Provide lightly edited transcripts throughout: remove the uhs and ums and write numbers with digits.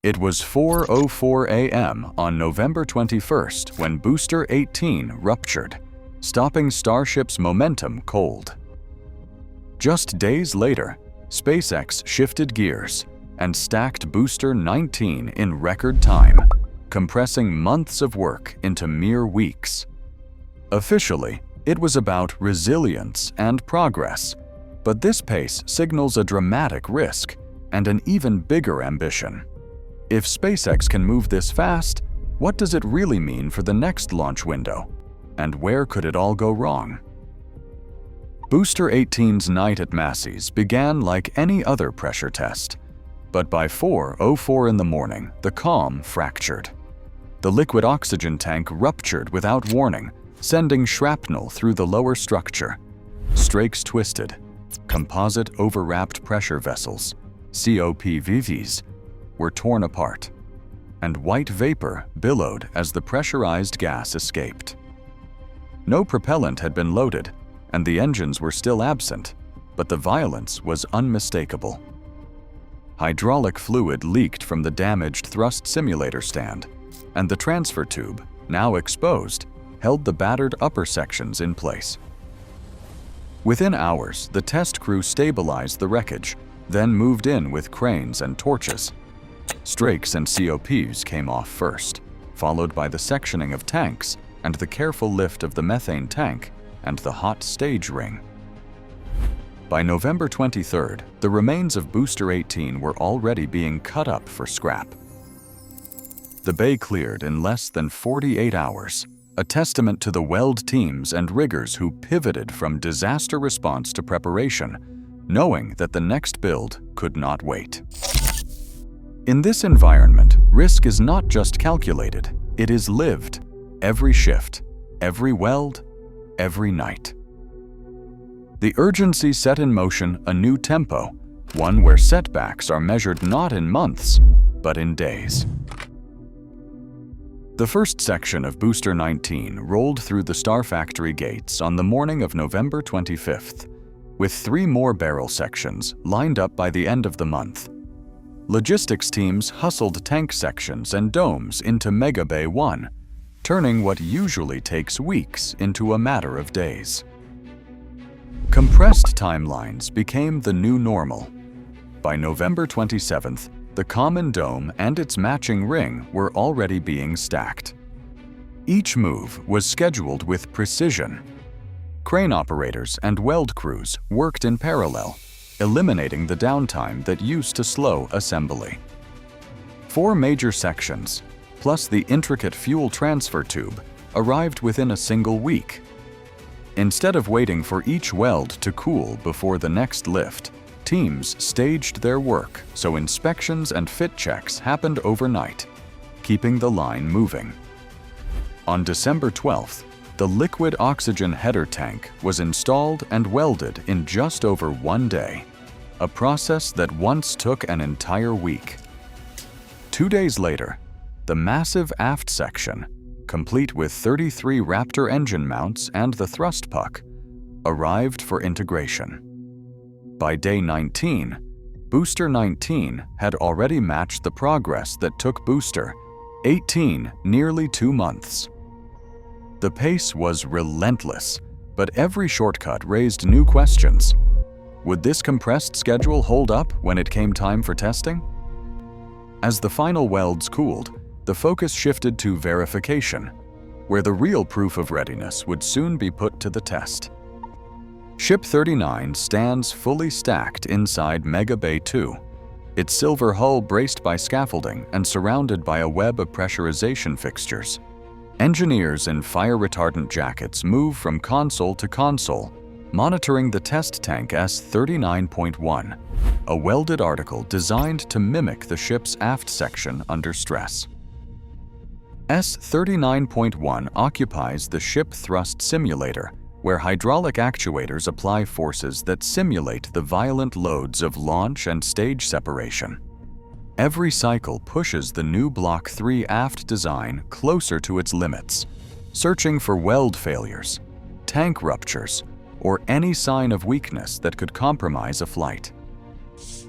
It was 4:04 a.m. on November 21st when Booster 18 ruptured, stopping Starship's momentum cold. Just days later, SpaceX shifted gears and stacked Booster 19 in record time, compressing months of work into mere weeks. Officially, it was about resilience and progress, but this pace signals a dramatic risk and an even bigger ambition. If SpaceX can move this fast, what does it really mean for the next launch window? And where could it all go wrong? Booster 18's night at Massey's began like any other pressure test, but by 4:04 in the morning, the calm fractured. The liquid oxygen tank ruptured without warning, sending shrapnel through the lower structure. Strakes twisted. Composite overwrapped pressure vessels, COPVVs, were torn apart, and white vapor billowed as the pressurized gas escaped. No propellant had been loaded, and the engines were still absent, but the violence was unmistakable. Hydraulic fluid leaked from the damaged thrust simulator stand, and the transfer tube, now exposed, held the battered upper sections in place. Within hours, the test crew stabilized the wreckage, then moved in with cranes and torches. Strakes and COPs came off first, followed by the sectioning of tanks and the careful lift of the methane tank and the hot stage ring. By November 23rd, the remains of Booster 18 were already being cut up for scrap. The bay cleared in less than 48 hours, a testament to the weld teams and riggers who pivoted from disaster response to preparation, knowing that the next build could not wait. In this environment, risk is not just calculated, it is lived. Every shift, every weld, every night. The urgency set in motion a new tempo, one where setbacks are measured not in months, but in days. The first section of Booster 19 rolled through the Star Factory gates on the morning of November 25th, with 3 more barrel sections lined up by the end of the month. Logistics teams hustled tank sections and domes into Mega Bay 1, turning what usually takes weeks into a matter of days. Compressed timelines became the new normal. By November 27th, the common dome and its matching ring were already being stacked. Each move was scheduled with precision. Crane operators and weld crews worked in parallel, eliminating the downtime that used to slow assembly. 4 major sections, plus the intricate fuel transfer tube, arrived within a single week. Instead of waiting for each weld to cool before the next lift, teams staged their work so inspections and fit checks happened overnight, keeping the line moving. On December 12th, the liquid oxygen header tank was installed and welded in just over 1 day, a process that once took an entire week. 2 days later, the massive aft section, complete with 33 Raptor engine mounts and the thrust puck, arrived for integration. By day 19, Booster 19 had already matched the progress that took Booster 18 nearly 2 months. The pace was relentless, but every shortcut raised new questions. Would this compressed schedule hold up when it came time for testing? As the final welds cooled, the focus shifted to verification, where the real proof of readiness would soon be put to the test. Ship 39 stands fully stacked inside Mega Bay 2, its silver hull braced by scaffolding and surrounded by a web of pressurization fixtures. Engineers in fire-retardant jackets move from console to console, monitoring the test tank S39.1, a welded article designed to mimic the ship's aft section under stress. S39.1 occupies the ship thrust simulator, where hydraulic actuators apply forces that simulate the violent loads of launch and stage separation. Every cycle pushes the new Block 3 aft design closer to its limits, searching for weld failures, tank ruptures, or any sign of weakness that could compromise a flight.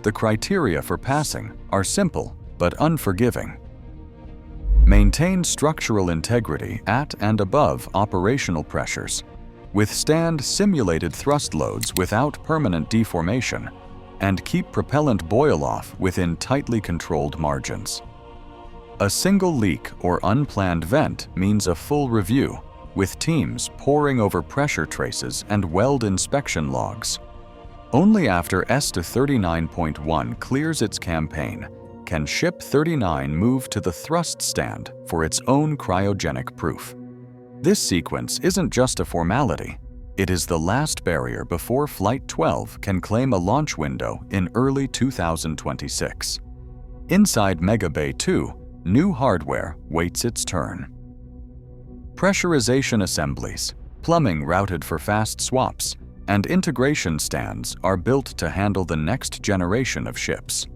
The criteria for passing are simple but unforgiving. Maintain structural integrity at and above operational pressures. Withstand simulated thrust loads without permanent deformation, and keep propellant boil-off within tightly controlled margins. A single leak or unplanned vent means a full review, with teams poring over pressure traces and weld inspection logs. Only after S-39.1 clears its campaign can Ship 39 move to the thrust stand for its own cryogenic proof. This sequence isn't just a formality. It is the last barrier before Flight 12 can claim a launch window in early 2026. Inside Mega Bay 2, new hardware waits its turn. Pressurization assemblies, plumbing routed for fast swaps, and integration stands are built to handle the next generation of ships.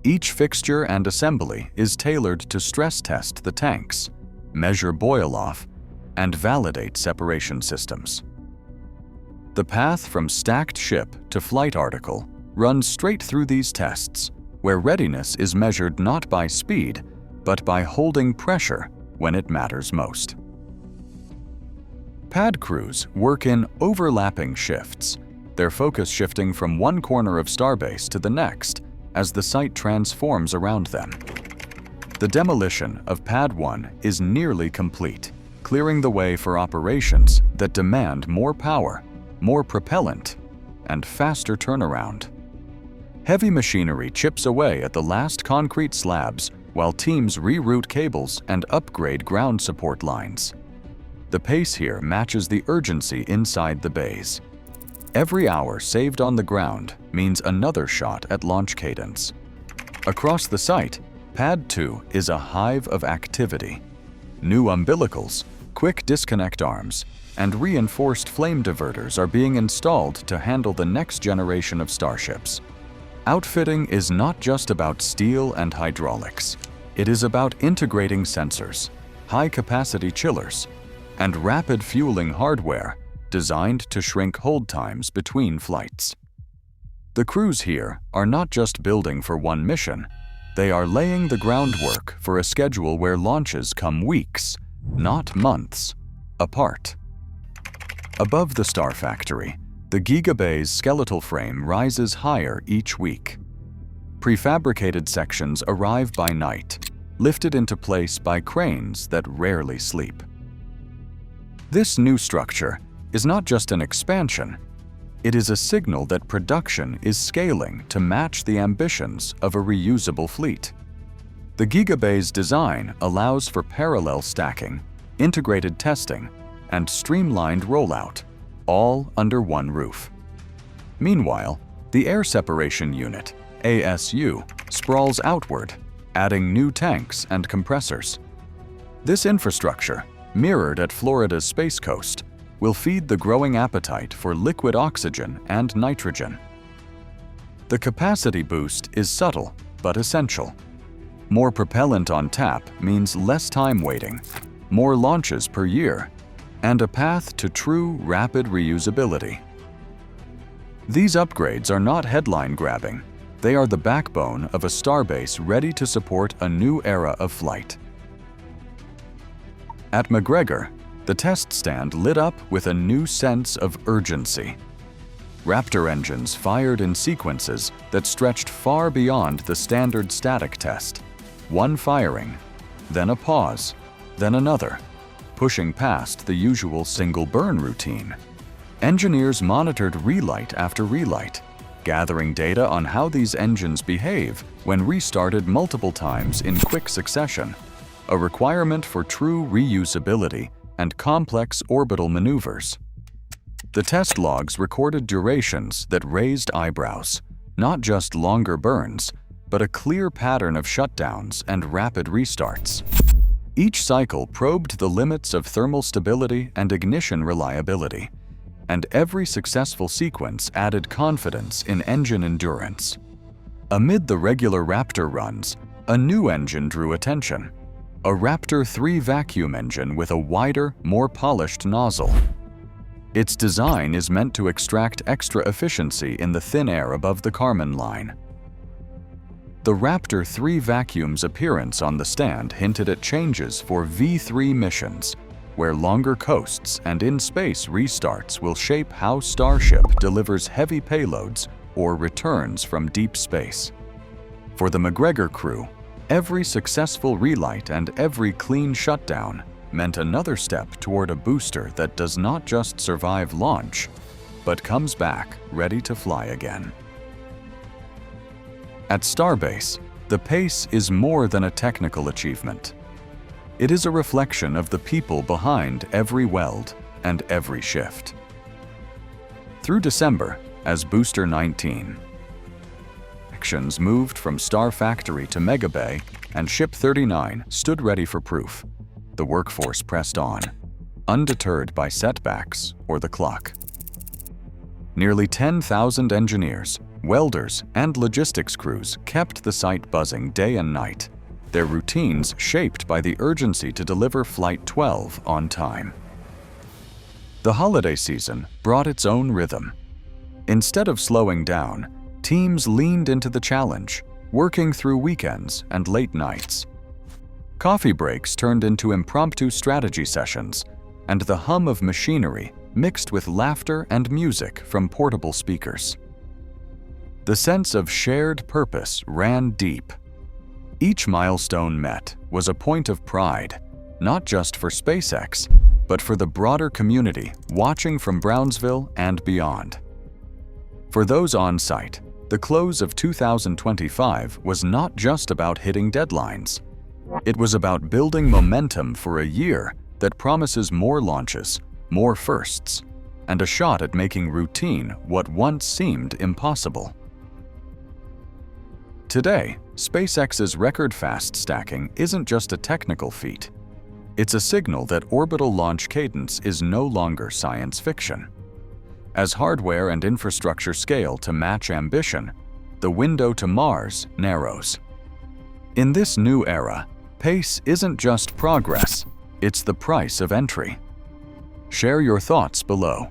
Each fixture and assembly is tailored to stress test the tanks, measure boil-off, and validate separation systems. The path from stacked ship to flight article runs straight through these tests, where readiness is measured not by speed, but by holding pressure when it matters most. Pad crews work in overlapping shifts, their focus shifting from one corner of Starbase to the next as the site transforms around them. The demolition of Pad 1 is nearly complete, clearing the way for operations that demand more power, more propellant, and faster turnaround. Heavy machinery chips away at the last concrete slabs while teams reroute cables and upgrade ground support lines. The pace here matches the urgency inside the bays. Every hour saved on the ground means another shot at launch cadence. Across the site, Pad 2 is a hive of activity. New umbilicals, quick disconnect arms, and reinforced flame diverters are being installed to handle the next generation of Starships. Outfitting is not just about steel and hydraulics. It is about integrating sensors, high-capacity chillers, and rapid fueling hardware designed to shrink hold times between flights. The crews here are not just building for one mission, they are laying the groundwork for a schedule where launches come weeks, not months, apart. Above the Star Factory, the Gigabay's skeletal frame rises higher each week. Prefabricated sections arrive by night, lifted into place by cranes that rarely sleep. This new structure is not just an expansion, it is a signal that production is scaling to match the ambitions of a reusable fleet. The Gigabay's design allows for parallel stacking, integrated testing, and streamlined rollout, all under one roof. Meanwhile, the Air Separation Unit, ASU, sprawls outward, adding new tanks and compressors. This infrastructure, mirrored at Florida's Space Coast, will feed the growing appetite for liquid oxygen and nitrogen. The capacity boost is subtle but essential. More propellant on tap means less time waiting, more launches per year, and a path to true rapid reusability. These upgrades are not headline-grabbing. They are the backbone of a starbase ready to support a new era of flight. At McGregor, the test stand lit up with a new sense of urgency. Raptor engines fired in sequences that stretched far beyond the standard static test. One firing, then a pause, then another, pushing past the usual single burn routine. Engineers monitored relight after relight, gathering data on how these engines behave when restarted multiple times in quick succession, a requirement for true reusability and complex orbital maneuvers. The test logs recorded durations that raised eyebrows, not just longer burns, but a clear pattern of shutdowns and rapid restarts. Each cycle probed the limits of thermal stability and ignition reliability, and every successful sequence added confidence in engine endurance. Amid the regular Raptor runs, a new engine drew attention. A Raptor 3 vacuum engine with a wider, more polished nozzle. Its design is meant to extract extra efficiency in the thin air above the Kármán line. The Raptor 3 vacuum's appearance on the stand hinted at changes for V3 missions, where longer coasts and in-space restarts will shape how Starship delivers heavy payloads or returns from deep space. For the McGregor crew, every successful relight and every clean shutdown meant another step toward a booster that does not just survive launch, but comes back ready to fly again. At Starbase, the pace is more than a technical achievement. It is a reflection of the people behind every weld and every shift. Through December, as Booster 19, actions moved from Star Factory to Mega Bay, and Ship 39 stood ready for proof. The workforce pressed on, undeterred by setbacks or the clock. Nearly 10,000 engineers, welders, and logistics crews kept the site buzzing day and night, their routines shaped by the urgency to deliver Flight 12 on time. The holiday season brought its own rhythm. Instead of slowing down, teams leaned into the challenge, working through weekends and late nights. Coffee breaks turned into impromptu strategy sessions, and the hum of machinery mixed with laughter and music from portable speakers. The sense of shared purpose ran deep. Each milestone met was a point of pride, not just for SpaceX, but for the broader community watching from Brownsville and beyond. For those on site, the close of 2025 was not just about hitting deadlines. It was about building momentum for a year that promises more launches, more firsts, and a shot at making routine what once seemed impossible. Today, SpaceX's record-fast stacking isn't just a technical feat. It's a signal that orbital launch cadence is no longer science fiction. As hardware and infrastructure scale to match ambition, the window to Mars narrows. In this new era, pace isn't just progress, it's the price of entry. Share your thoughts below.